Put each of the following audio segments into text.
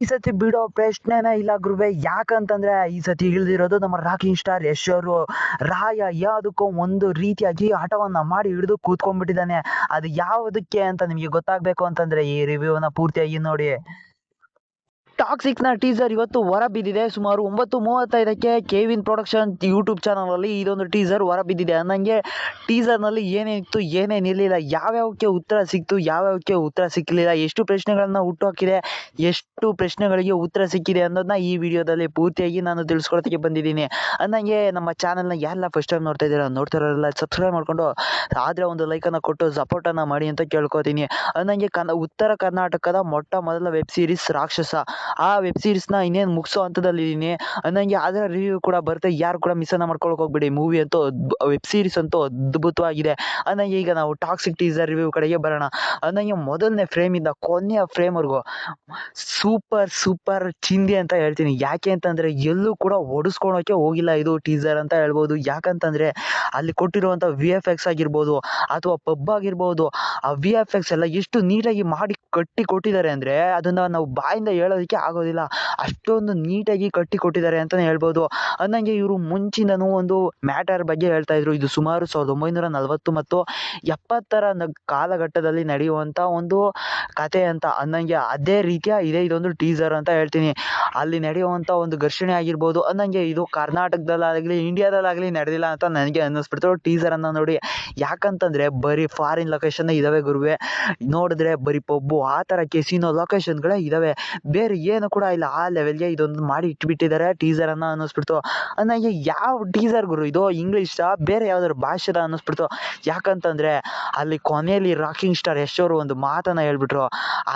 ಈ ಸತಿ ಬಿಡೋ ಪ್ರಶ್ನೆನೇ ಇಲ್ಲ ಗುರುವೆ. ಯಾಕಂತಂದ್ರೆ ಈ ಸತಿ ಇಳ್ದಿರೋದು ನಮ್ಮ ರಾಕಿಂಗ್ ಸ್ಟಾರ್ ಯಶ್ ಅವರು. ರಾಯ ಯಾವುದಕ್ಕೋ ಒಂದು ರೀತಿಯಾಗಿ ಆಟವನ್ನ ಮಾಡಿ ಹಿಡಿದು ಕೂತ್ಕೊಂಡ್ಬಿಟ್ಟಿದ್ದಾನೆ. ಅದು ಯಾವುದಕ್ಕೆ ಅಂತ ನಿಮಗೆ ಗೊತ್ತಾಗ್ಬೇಕು ಅಂತಂದ್ರೆ ಈ ರಿವ್ಯೂನ ಪೂರ್ತಿಯಾಗಿ ನೋಡಿ. ಟಾಕ್ಸಿಕ್ ನ ಟೀಸರ್ ಇವತ್ತು ಹೊರ ಬಿದ್ದಿದೆ. ಸುಮಾರು 9:35ಕ್ಕೆ ಕೆವಿನ್ ಪ್ರೊಡಕ್ಷನ್ ಯೂಟ್ಯೂಬ್ ಚಾನಲ್ ಅಲ್ಲಿ ಇದೊಂದು ಟೀಸರ್ ಹೊರ ಬಿದ್ದಿದೆ. ಅನ್ನಂಗೆ ಟೀಸರ್ ನಲ್ಲಿ ಏನೇನಿತ್ತು ಏನೇನಿರ್ಲಿಲ್ಲ, ಯಾವ್ಯಾವಕ್ಕೆ ಉತ್ತರ ಸಿಕ್ತು ಯಾವ್ಯಾವಕ್ಕೆ ಉತ್ತರ ಸಿಕ್ಕಲಿಲ್ಲ, ಎಷ್ಟು ಪ್ರಶ್ನೆಗಳನ್ನ ಹುಟ್ಟುಹಾಕಿದೆ, ಎಷ್ಟು ಪ್ರಶ್ನೆಗಳಿಗೆ ಉತ್ತರ ಸಿಕ್ಕಿದೆ ಅನ್ನೋದನ್ನ ಈ ವಿಡಿಯೋದಲ್ಲಿ ಪೂರ್ತಿಯಾಗಿ ನಾನು ತಿಳಿಸ್ಕೊಡೋದಕ್ಕೆ ಬಂದಿದ್ದೀನಿ. ಅನ್ನಂಗೆ ನಮ್ಮ ಚಾನಲ್ನ ಯಾರೆಲ್ಲ ಫಸ್ಟ್ ಟೈಮ್ ನೋಡ್ತಾ ಇದ್ದೀರಾ, ನೋಡ್ತಿರೋರೆಲ್ಲ ಸಬ್ಸ್ಕ್ರೈಬ್ ಮಾಡ್ಕೊಂಡು ಆದ್ರೆ ಒಂದು ಲೈಕ್ ಅನ್ನ ಕೊಟ್ಟು ಸಪೋರ್ಟ್ ಅನ್ನ ಮಾಡಿ ಅಂತ ಕೇಳ್ಕೊತೀನಿ. ಅನ್ನಂಗೆ ಉತ್ತರ ಕರ್ನಾಟಕದ ಮೊಟ್ಟ ಮೊದಲ ವೆಬ್ ಸೀರೀಸ್ ರಾಕ್ಷಸ, ಆ ವೆಬ್ ಸೀರೀಸ್ ನ ಇನ್ನೇನು ಮುಗಿಸೋ ಹಂತದಲ್ಲಿದ್ದೀನಿ. ಅನ್ನಂಗೆ ಅದರ ರಿವ್ಯೂ ಕೂಡ ಬರುತ್ತೆ, ಯಾರು ಕೂಡ ಮಿಸ್ ಅನ್ನ ಮಾಡ್ಕೊಳಕ್ ಹೋಗ್ಬೇಡಿ. ಮೂವಿ ಅಂತೂ ವೆಬ್ ಸೀರೀಸ್ ಅಂತೂ ಅದ್ಭುತವಾಗಿದೆ. ಅನ್ನಂಗೆ ಈಗ ನಾವು ಟಾಕ್ಸಿಕ್ ಟೀಸರ್ ರಿವ್ಯೂ ಕಡೆಗೆ ಬರೋಣ. ಅನ್ನಂಗೆ ಮೊದಲನೇ ಫ್ರೇಮ್ ಇಂದ ಕೊನೆಯ ಫ್ರೇಮ್ ವರ್ಗು ಸೂಪರ್ ಚಿಂದಿ ಅಂತ ಹೇಳ್ತೀನಿ. ಯಾಕೆ ಅಂತಂದ್ರೆ ಎಲ್ಲೂ ಕೂಡ ಒಡಿಸ್ಕೊಳಕ್ಕೆ ಹೋಗಿಲ್ಲ ಇದು ಟೀಸರ್ ಅಂತ ಹೇಳ್ಬೋದು. ಯಾಕಂತಂದ್ರೆ ಅಲ್ಲಿ ಕೊಟ್ಟಿರುವಂತ VFX ಆಗಿರ್ಬೋದು ಅಥವಾ ಪಬ್ ಆಗಿರ್ಬೋದು, ಆ VFX ಎಲ್ಲ ಎಷ್ಟು ನೀಟಾಗಿ ಮಾಡಿ ಕಟ್ಟಿ ಕೊಟ್ಟಿದ್ದಾರೆ ಅಂದ್ರೆ ಅದನ್ನ ನಾವು ಬಾಯಿಂದ ಹೇಳೋದಕ್ಕೆ ಆಗೋದಿಲ್ಲ. ಅಷ್ಟೊಂದು ನೀಟಾಗಿ ಕಟ್ಟಿ ಕೊಟ್ಟಿದ್ದಾರೆ ಅಂತಾನೆ ಹೇಳ್ಬೋದು. ಅನ್ನಂಗೆ ಇವರು ಮುಂಚಿನೂ ಒಂದು ಮ್ಯಾಟರ್ ಬಗ್ಗೆ ಹೇಳ್ತಾ ಇದ್ರು. ಇದು ಸುಮಾರು 1940 ಮತ್ತು 70ರ ಕಾಲಘಟ್ಟದಲ್ಲಿ ನಡೆಯುವಂತ ಒಂದು ಕತೆ ಅಂತ. ಅನ್ನಂಗೆ ಅದೇ ರೀತಿಯ ಇದೆ ಇದೊಂದು ಟೀಸರ್ ಅಂತ ಹೇಳ್ತೀನಿ. ಅಲ್ಲಿ ನಡೆಯುವಂತ ಒಂದು ಘರ್ಷಣೆ ಆಗಿರ್ಬೋದು, ಅನ್ನಂಗೆ ಇದು ಕರ್ನಾಟಕದಲ್ಲಾಗ್ಲಿ ಇಂಡಿಯಾದಲ್ಲಾಗ್ಲಿ ನಡೆದಿಲ್ಲ ಅಂತ ನನಗೆ ಅನ್ನಿಸ್ಬಿಡ್ತು ಟೀಸರ್ ಅನ್ನ ನೋಡಿ. ಯಾಕಂತಂದ್ರೆ ಬರೀ ಫಾರಿನ್ ಲೊಕೇಶನ್ ಇದಾವೆ ಗುರುವೆ. ನೋಡಿದ್ರೆ ಬರೀ ಪಬ್ಬು ಆ ತರ ಕೆಸಿನೋ ಲೊಕೇಶನ್ಗಳೇ ಇದಾವೆ, ಬೇರೆ ಏನು ಕೂಡ ಇಲ್ಲ. ಆ ಲೆವೆಲ್ಗೆ ಇದೊಂದು ಮಾಡಿ ಇಟ್ಬಿಟ್ಟಿದ್ದಾರೆ ಟೀಸರ್ ಅನ್ನ ಅನ್ನಿಸ್ಬಿಡ್ತು. ನನಗೆ ಯಾವ ಟೀಸರ್ ಗುರು ಇದು, ಇಂಗ್ಲಿಷ್ ಬೇರೆ ಯಾವ್ದಾದ್ರು ಭಾಷೆದ ಅನ್ನಿಸ್ಬಿಡ್ತು. ಯಾಕಂತಂದ್ರೆ ಅಲ್ಲಿ ಕೊನೆಯಲ್ಲಿ ರಾಕಿಂಗ್ ಸ್ಟಾರ್ ಯಶ್ ಅವರು ಒಂದು ಮಾತನ್ನ ಹೇಳ್ಬಿಟ್ರು,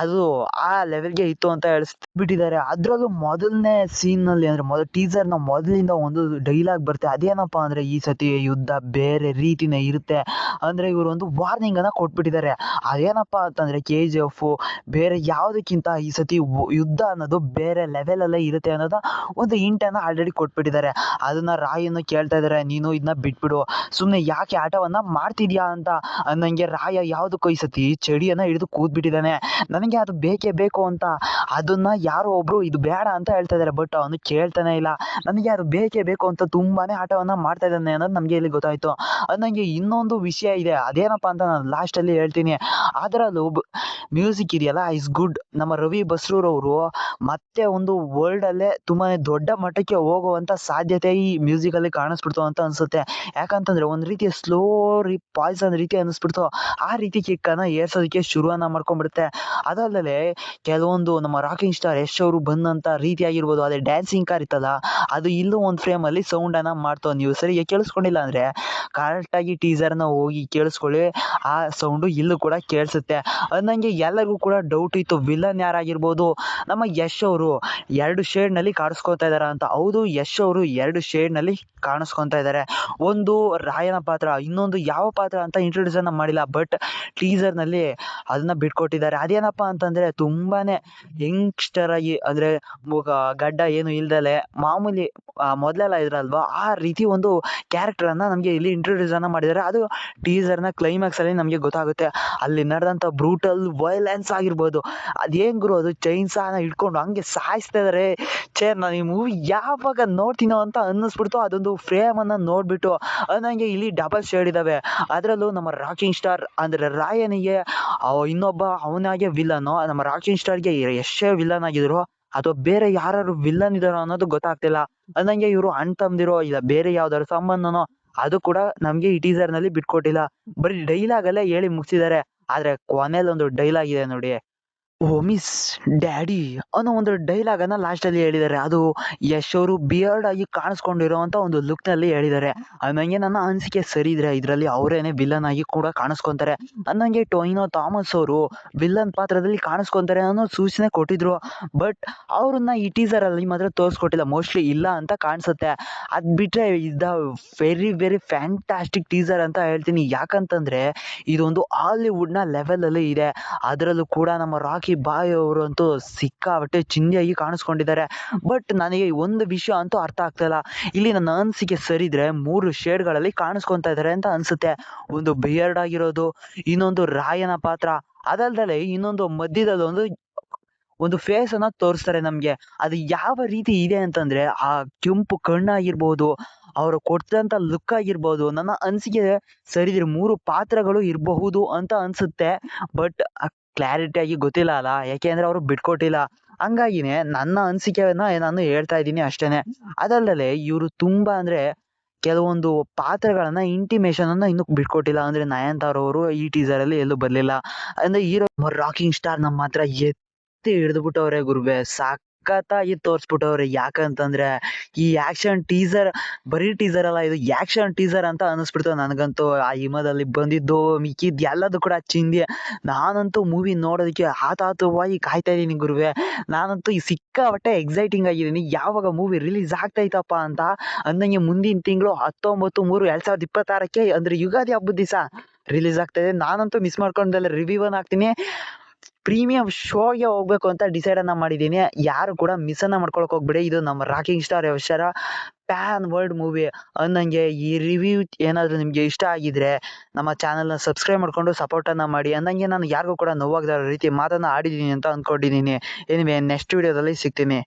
ಅದು ಆ ಲೆವೆಲ್ಗೆ ಇತ್ತು ಅಂತ ಹೇಳಿಸ್ಬಿಟ್ಟಿದ್ದಾರೆ. ಅದ್ರಲ್ಲೂ ಮೊದಲನೇ ಸೀನ್ ನಲ್ಲಿ ಅಂದ್ರೆ ಟೀಸರ್ ನ ಮೊದಲಿಂದ ಒಂದು ಡೈಲಾಗ್ ಬರುತ್ತೆ. ಅದೇನಪ್ಪಾ ಅಂದ್ರೆ ಈ ಸತಿ ಯುದ್ಧ ಬೇರೆ ರೀತಿನೇ ಇರುತ್ತೆ ಅಂದ್ರೆ ಇವರು ಒಂದು ವಾರ್ನಿಂಗ್ ಅನ್ನ ಕೊಟ್ಬಿಟ್ಟಿದ್ದಾರೆ. ಅದೇನಪ್ಪಾ ಅಂತಂದ್ರೆ KGF ಬೇರೆ ಯಾವುದಕ್ಕಿಂತ ಈ ಸತಿ ಯುದ್ಧ ಅನ್ನೋದು ಬೇರೆ ಲೆವೆಲ್ ಅಲ್ಲೇ ಇರುತ್ತೆ ಅನ್ನೋದ ಒಂದು ಹಿಂಟನ್ನ ಆಲ್ರೆಡಿ ಕೊಟ್ಬಿಟ್ಟಿದ್ದಾರೆ. ಅದನ್ನ ರಾಯನ್ನು ಕೇಳ್ತಾ ಇದಾರೆ, ನೀನು ಇದನ್ನ ಬಿಟ್ಬಿಡು, ಸುಮ್ನೆ ಯಾಕೆ ಆಟವನ್ನ ಮಾಡ್ತಿದ್ಯಾ ಅಂತ. ಅನ್ನಂಗೆ ರಾಯ ಯಾವುದಕ್ಕೂ ಈ ಸತಿ ಚಡಿಯನ್ನ ಹಿಡಿದು ಕೂದ್ಬಿಟ್ಟಿದ್ದಾನೆ. ನನಗೆ ಅದು ಬೇಕೇ ಬೇಕು ಅಂತ. ಅದನ್ನ ಯಾರೋ ಒಬ್ರು ಇದು ಬೇಡ ಅಂತ ಹೇಳ್ತಾ ಇದಾರೆ, ಬಟ್ ಅವನು ಕೇಳ್ತಾನೆ ಇಲ್ಲ. ನನಗೆ ಅದು ಬೇಕೇ ಬೇಕು ಅಂತ ತುಂಬಾನೇ ಆಟವನ್ನ ಮಾಡ್ತಾ ಇದ್ದಾನೆ ಅನ್ನೋದು ನಮ್ಗೆ ಇಲ್ಲಿ ಗೊತ್ತಾಯ್ತು. ಅನ್ನಂಗೆ ಇನ್ನೊಂದು ವಿಷಯ ಇದೆ, ಅದೇನಪ್ಪಾ ಅಂತ ನಾನು ಲಾಸ್ಟ್ ಅಲ್ಲಿ ಹೇಳ್ತೀನಿ. ಅದರಲ್ಲೂ ಮ್ಯೂಸಿಕ್ ಇದೆಯಲ್ಲ ಇಸ್ ಗುಡ್. ನಮ್ಮ ರವಿ ಬಸ್ರೂರವರು ಮತ್ತೆ ಒಂದು ವರ್ಲ್ಡ್ ಅಲ್ಲೇ ತುಂಬಾನೇ ದೊಡ್ಡ ಮಟ್ಟಕ್ಕೆ ಹೋಗುವಂತ ಸಾಧ್ಯತೆ ಈ ಮ್ಯೂಸಿಕ್ ಅಲ್ಲಿ ಕಾಣಿಸ್ಬಿಡ್ತು ಅಂತ ಅನ್ಸುತ್ತೆ. ಯಾಕಂತಂದ್ರೆ ಒಂದ್ ರೀತಿಯ ಸ್ಲೋ ಪಾಯ್ಸನ್ ರೀತಿ ಅನಿಸ್ಬಿಡ್ತು. ಆ ರೀತಿ ಕಿಕ್ ಅನ್ನ ಏರ್ಸೋದಕ್ಕೆ ಶುರುವನ್ನ ಮಾಡ್ಕೊಂಡ್ಬಿಡುತ್ತೆ. ಅದಲ್ಲದೆ ಕೆಲವೊಂದು ನಮ್ಮ ರಾಕಿಂಗ್ ಸ್ಟಾರ್ ಯಶ್ ಅವರು ಬಂದಂತ ರೀತಿ ಆಗಿರ್ಬೋದು, ಅದೇ ಡ್ಯಾನ್ಸಿಂಗ್ ಕಾರ್ ಇತ್ತಲ್ಲ, ಅದು ಇಲ್ಲೂ ಒಂದ್ ಫ್ರೇಮ್ ಅಲ್ಲಿ ಸೌಂಡ್ ಅನ್ನ ಮಾಡ್ತು. ನೀವು ಸರಿಗೆ ಕೇಳಿಸ್ಕೊಂಡಿಲ್ಲ ಅಂದ್ರೆ ಕರೆಕ್ಟ್ ಆಗಿ ಟೀಸರ್ ನ ಹೋಗಿ ಕೇಳಿಸ್ಕೊಳ್ಳಿ, ಆ ಸೌಂಡು ಇಲ್ಲೂ ಕೂಡ ಕೇಳಿಸುತ್ತೆ. ಅನ್ನಂಗೆ ಎಲ್ಲರಿಗೂ ಕೂಡ ಡೌಟ್ ಇತ್ತು ವಿಲನ್ ಯಾರಾಗಿರ್ಬೋದು. ನಮ್ಮ ಯಶ್ ಅವರು 2 ಶೇಡ್ ನಲ್ಲಿ ಕಾಣಿಸ್ಕೊತಾ ಇದಾರ ಅಂತ. ಹೌದು, ಯಶ್ ಅವರು 2 ಶೇಡ್ ನಲ್ಲಿ ಕಾಣಿಸ್ಕೊಂತಾ ಇದಾರೆ. ಒಂದು ರಾಯನ ಪಾತ್ರ, ಇನ್ನೊಂದು ಯಾವ ಪಾತ್ರ ಅಂತ ಇಂಟ್ರೊಡ್ಯೂಸ್ ಅನ್ನ ಮಾಡಿಲ್ಲ, ಬಟ್ ಟೀಸರ್ ನಲ್ಲಿ ಅದನ್ನ ಬಿಟ್ಕೊಟ್ಟಿದ್ದಾರೆ. ಅದೇನಪ್ಪಾ ಅಂತಂದ್ರೆ ತುಂಬಾನೇ ಯಂಗ್ಸ್ಟರ್ ಆಗಿ ಅಂದ್ರೆ ಗಡ್ಡ ಏನು ಇಲ್ದಲೆ ಮಾಮೂಲಿ ಮೊದ್ಲೆಲ್ಲ ಇದ್ರಲ್ವಾ ಆ ರೀತಿ ಒಂದು ಕ್ಯಾರೆಕ್ಟರ್ ಅನ್ನ ನಮ್ಗೆ ಇಲ್ಲಿ ಇಂಟ್ರೊಡ್ಯೂಸ್ ಅನ್ನ ಮಾಡಿದ್ದಾರೆ. ಅದು ಟೀಸರ್ ನ ಕ್ಲೈಮ್ಯಾಕ್ಸ್ ಅಲ್ಲಿ ನಮ್ಗೆ ಗೊತ್ತಾಗುತ್ತೆ. ಅಲ್ಲಿ ನಡೆದಂತ ಬ್ರೂಟಲ್ ವೈಲೆನ್ಸ್ ಆಗಿರ್ಬೋದು, ಅದೇನ್ ಗುರು ಅದು ಚೈನ್ಸಾನ ಇಟ್ಕೊಂಡು ಹಂಗೆ ಸಾಯಿಸ್ತಾ ಇದಾರೆ. ನಾನು ಈ ಮೂವಿ ಯಾವಾಗ ನೋಡ್ತೀನೋ ಅಂತ ಅನ್ನಿಸ್ಬಿಡ್ತು. ಅದೊಂದು ಫ್ರೇಮ್ ಅನ್ನ ನೋಡ್ಬಿಟ್ಟು ನಂಗೆ ಇಲ್ಲಿ ಡಬಲ್ ಶೇಡ್ ಇದಾವೆ. ಅದರಲ್ಲೂ ನಮ್ಮ ರಾಕಿಂಗ್ ಸ್ಟಾರ್ ಅಂದ್ರೆ ರಾಯನಿಗೆ ಇನ್ನೊಬ್ಬ ಅವನಾಗೆ ವಿಲನ್, ನಮ್ಮ ರಾಕಿಂಗ್ ಸ್ಟಾರ್ಗೆ ಎಷ್ಟೇ ವಿಲನ್ ಆಗಿದ್ರು ಅಥವಾ ಬೇರೆ ಯಾರು ವಿಲನ್ ಇದಾರೋ ಅನ್ನೋದು ಗೊತ್ತಾಗ್ತಿಲ್ಲ. ಅನ್ನಂಗೆ ಇವರು ಅಣ್ಣ ತಮ್ದಿರೋ ಇಲ್ಲ ಬೇರೆ ಯಾವ್ದಾದ್ರು ಸಂಬಂಧನೋ ಅದು ಕೂಡ ನಮ್ಗೆ ಈ ಟೀಸರ್ ನಲ್ಲಿ ಬಿಟ್ಕೊಟ್ಟಿಲ್ಲ. ಬರೀ ಡೈಲಾಗ್ ಅಲ್ಲೇ ಹೇಳಿ ಮುಗಿಸಿದ್ದಾರೆ. ಆದ್ರೆ ಕೊನೆಯಲ್ಲಿ ಒಂದು ಡೈಲಾಗ್ ಇದೆ ನೋಡಿ, ಓ ಮಿಸ್ ಡ್ಯಾಡಿ ಅನ್ನೋ ಒಂದು ಡೈಲಾಗ್ ಅನ್ನ ಲಾಸ್ಟ್ ಅಲ್ಲಿ ಹೇಳಿದ್ದಾರೆ. ಅದು ಯಶ್ ಅವರು ಬಿಯರ್ಡ್ ಆಗಿ ಕಾಣಿಸ್ಕೊಂಡಿರುವಂತ ಒಂದು ಲುಕ್ ನಲ್ಲಿ ಹೇಳಿದ್ದಾರೆ. ಅನ್ನಂಗೆ ನನ್ನ ಅನಿಸಿಕೆ ಸರಿ ಇದ್ರೆ ಇದರಲ್ಲಿ ಅವರೇನೆ ವಿಲನ್ ಆಗಿ ಕೂಡ ಕಾಣಿಸ್ಕೊಂತಾರೆ. ಅನ್ನಂಗೆ ಟೊಯಿನೋ ಥಾಮಸ್ ಅವರು ವಿಲನ್ ಪಾತ್ರದಲ್ಲಿ ಕಾಣಿಸ್ಕೊಂತಾರೆ ಅನ್ನೋ ಸೂಚನೆ ಕೊಟ್ಟಿದ್ರು, ಬಟ್ ಅವ್ರನ್ನ ಈ ಟೀಸರ್ ಅಲ್ಲಿ ಮಾತ್ರ ತೋರಿಸ್ಕೊಟ್ಟಿಲ್ಲ. ಮೋಸ್ಟ್ಲಿ ಇಲ್ಲ ಅಂತ ಕಾಣಿಸುತ್ತೆ. ಅದ್ ಬಿಟ್ರೆ ಇದ ವೆರಿ ವೆರಿ ಫ್ಯಾಂಟಾಸ್ಟಿಕ್ ಟೀಸರ್ ಅಂತ ಹೇಳ್ತೀನಿ. ಯಾಕಂತಂದ್ರೆ ಇದೊಂದು ಹಾಲಿವುಡ್ ನ ಲೆವೆಲ್ ಅಲ್ಲಿ ಇದೆ. ಅದರಲ್ಲೂ ಕೂಡ ನಮ್ಮ ರಾಕಿ ಬಾಯ್ ಅವರು ಅಂತೂ ಸಿಕ್ಕಾಪಟ್ಟೆ ಚಿಂದಿಯಾಗಿ ಕಾಣಿಸ್ಕೊಂಡಿದ್ದಾರೆ. ಬಟ್ ನನಗೆ ಒಂದು ವಿಷಯ ಅಂತೂ ಅರ್ಥ ಆಗ್ತಾ ಇಲ್ಲ. ಇಲ್ಲಿ ನನ್ನ ಅನಿಸಿಕೆ ಸರಿದ್ರೆ 3 ಶೇಡ್ಗಳಲ್ಲಿ ಕಾಣಿಸ್ಕೊಂತಾ ಇದಾರೆ ಅಂತ ಅನ್ಸುತ್ತೆ. ಒಂದು ಬಿಯರ್ಡ್ ಆಗಿರೋದು, ಇನ್ನೊಂದು ರಾಯನ ಪಾತ್ರ, ಅದಲ್ದಲೆ ಇನ್ನೊಂದು ಮಧ್ಯದಲ್ಲಿ ಒಂದು ಒಂದು ಫೇಸ್ ಅನ್ನ ತೋರಿಸ್ತಾರೆ ನಮ್ಗೆ. ಅದು ಯಾವ ರೀತಿ ಇದೆ ಅಂತಂದ್ರೆ ಆ ಕೆಂಪು ಕಣ್ಣಾಗಿರ್ಬೋದು, ಅವರು ಕೊಟ್ಟಂತ ಲುಕ್ ಆಗಿರ್ಬೋದು, ನನ್ನ ಅನಿಸಿಕೆ ಸರಿದಿರಿ 3 ಪಾತ್ರಗಳು ಇರಬಹುದು ಅಂತ ಅನ್ಸುತ್ತೆ. ಬಟ್ ಕ್ಲಾರಿಟಿ ಆಗಿ ಗೊತ್ತಿಲ್ಲ ಅಲ್ಲ, ಯಾಕೆಂದ್ರೆ ಅವರು ಬಿಟ್ಕೊಟ್ಟಿಲ್ಲ. ಹಂಗಾಗಿನೇ ನನ್ನ ಅನಿಸಿಕೆಯನ್ನ ನಾನು ಹೇಳ್ತಾ ಇದ್ದೀನಿ ಅಷ್ಟೇನೆ. ಅದಲ್ಲದೆ ಇವರು ತುಂಬಾ ಅಂದ್ರೆ ಕೆಲವೊಂದು ಪಾತ್ರಗಳನ್ನ ಇಂಟಿಮೇಷನ್ ಅನ್ನ ಇನ್ನೂ ಬಿಟ್ಕೊಟ್ಟಿಲ್ಲ. ಅಂದ್ರೆ ನಯನತಾರ ಅವರು ಈ ಟೀಸರ್ ಅಲ್ಲಿ ಎಲ್ಲೂ ಬರ್ಲಿಲ್ಲ. ಅಂದ್ರೆ ಹೀರೋ ರಾಕಿಂಗ್ ಸ್ಟಾರ್ ನಮ್ಮ ಹತ್ರ ಎತ್ತಿ ಹಿಡಿದ್ಬಿಟ್ಟವ್ರೆ ಗುರುವೆ. ಸಖತ್ತಾಗಿ ತೋರ್ಸ್ಬಿಟ್ಟವ್ರೆ. ಯಾಕಂತಂದ್ರೆ ಈ ಆಕ್ಷನ್ ಟೀಸರ್, ಬರೀ ಟೀಸರ್ ಅಲ್ಲ, ಇದು ಆಕ್ಷನ್ ಟೀಸರ್ ಅಂತ ಅನಿಸ್ಬಿಡ್ತು ನನಗಂತೂ. ಆ ಹಿಮದಲ್ಲಿ ಬಂದಿದ್ದು ಮಿಕ್ಕಿದ್ ಎಲ್ಲದೂ ಕೂಡ ಚಿಂದಿ. ನಾನಂತೂ ಮೂವಿ ನೋಡೋದಕ್ಕೆ ಆತಾತುವಾಗಿ ಕಾಯ್ತಾ ಇದೀನಿ ಗುರುವೆ. ನಾನಂತೂ ಈ ಸಿಕ್ಕಾಪಟ್ಟೆ ಎಕ್ಸೈಟಿಂಗ್ ಆಗಿದ್ದೀನಿ. ಯಾವಾಗ ಮೂವಿ ರಿಲೀಸ್ ಆಗ್ತೈತಪ್ಪ ಅಂತ. ಅಂದಂಗೆ ಮುಂದಿನ ತಿಂಗಳು 19/3/2026ಕ್ಕೆ ಅಂದ್ರೆ ಯುಗಾದಿ ಹಬ್ಬದ ದಿವಸ ರಿಲೀಸ್ ಆಗ್ತದೆ. ನಾನಂತೂ ಮಿಸ್ ಮಾಡ್ಕೊಂಡಲ್ಲ, ರಿವ್ಯೂ ಅನ್ನ ಹಾಕ್ತೀನಿ. ಪ್ರೀಮಿಯಂ ಶೋಗೆ ಹೋಗ್ಬೇಕು ಅಂತ ಡಿಸೈಡ್ ಅನ್ನ ಮಾಡಿದ್ದೀನಿ. ಯಾರು ಕೂಡ ಮಿಸ್ ಅನ್ನ ಮಾಡ್ಕೊಳಕ್ ಹೋಗ್ಬೇಡಿ. ಇದು ನಮ್ಮ ರಾಕಿಂಗ್ ಸ್ಟಾರ್ ಯಶರ ಪ್ಯಾನ್ ವರ್ಲ್ಡ್ ಮೂವಿ. ಅಂದಂಗೆ ಈ ರಿವ್ಯೂ ಏನಾದ್ರು ನಿಮ್ಗೆ ಇಷ್ಟ ಆಗಿದ್ರೆ ನಮ್ಮ ಚಾನೆಲ್ನ ಸಬ್ಸ್ಕ್ರೈಬ್ ಮಾಡ್ಕೊಂಡು ಸಪೋರ್ಟ್ ಅನ್ನ ಮಾಡಿ. ಅಂದಂಗೆ ನಾನು ಯಾರಿಗೂ ಕೂಡ ನೋವಾಗದ ರೀತಿ ಮಾತನ್ನ ಆಡಿದ್ದೀನಿ ಅಂತ ಅಂದ್ಕೊಂಡಿದ್ದೀನಿ. ಎನಿವೆ ನೆಕ್ಸ್ಟ್ ವಿಡಿಯೋದಲ್ಲಿ ಸಿಗ್ತೀನಿ.